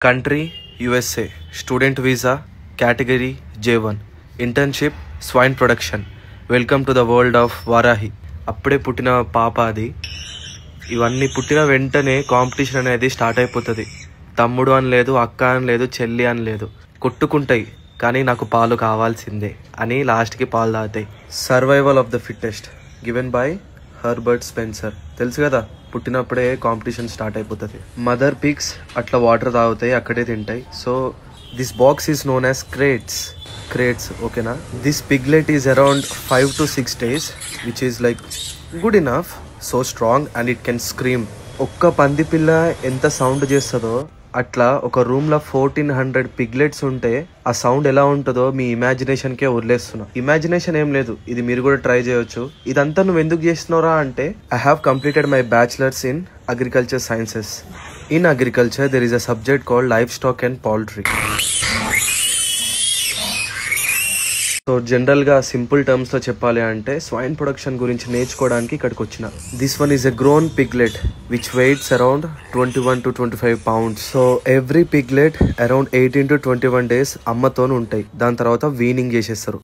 Country USA, student visa category J1, internship swine production. Welcome to the world of Varahi. అప్పుడే పుట్టిన పాప అది. ఇవన్నీ పుట్టిన వెంటనే కాంపిటీషన్ అనేది స్టార్ట్ అయిపోతుంది. తమ్ముడు అని లేదు, అక్క అని లేదు, చెల్లి అని లేదు, కొట్టుకుంటాయి. కానీ నాకు పాలు కావాల్సిందే అని లాస్ట్కి పాలు తాగుతాయి. Survival of the fittest given by Herbert Spencer. తెలుసు కదా, పుట్టినప్పుడే కాంపిటీషన్ స్టార్ట్ అయిపోతుంది. మదర్ పిగ్స్ అట్లా వాటర్ తాగుతాయి, అక్కడే తింటాయి. So this box is known as crates. ఓకేనా. This piglet is around 5 to 6 days, which is like good enough. So strong and it can scream. ఒక్క పంది పిల్ల ఎంత సౌండ్ చేస్తుందో అట్లా ఒక రూమ్ లో 1400 పిగ్లెట్స్ ఉంటే ఆ సౌండ్ ఎలా ఉంటుందో మీ ఇమాజినేషన్ కే వదిలేస్తున్నా. ఇమాజినేషన్ ఏం లేదు, ఇది మీరు కూడా ట్రై చేయొచ్చు. ఇదంతా నువ్వు ఎందుకు చేస్తున్నారా అంటే, I have completed my bachelors in agriculture sciences. In agriculture there is a subject called life stock and poultry. So general గా సింపుల్ టర్మ్స్ లో చెప్పాలి అంటే స్వైన్ ప్రొడక్షన్ గురించి నేర్చుకోవడానికి ఇక్కడికి వచ్చిన. This one is a grown piglet which weights around 21 to 25 pounds. So every piglet around 18 to 21 days అమ్మతో ఉంటాయి. దాని తర్వాత వీనింగ్ చేసేస్తారు.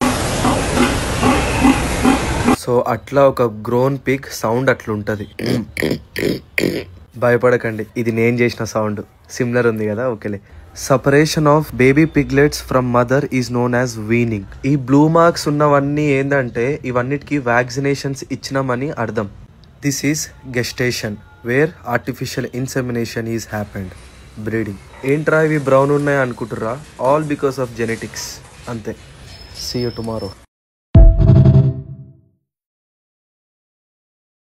సో అట్లా ఒక గ్రోన్ పిగ్ సౌండ్ అట్లుంటది. భయపడకండి, ఇది నేను చేసిన సౌండ్. సిమిలర్ ఉంది కదా, ఓకేలే. Separation of baby piglets from mother is known as weaning. ఈ బ్లూ మార్క్స్ ఉన్నవన్నీ ఏంటంటే ఇవన్నిటికీ వ్యాక్సినేషన్స్ ఇచ్చినామని అర్థం. This is gestation where artificial insemination is happened. Breeding. ఏంట్రా ఇవి బ్రౌన్ ఉన్నాయి అనుకుంటుర్రా? All because of genetics. అంతే. See you tomorrow.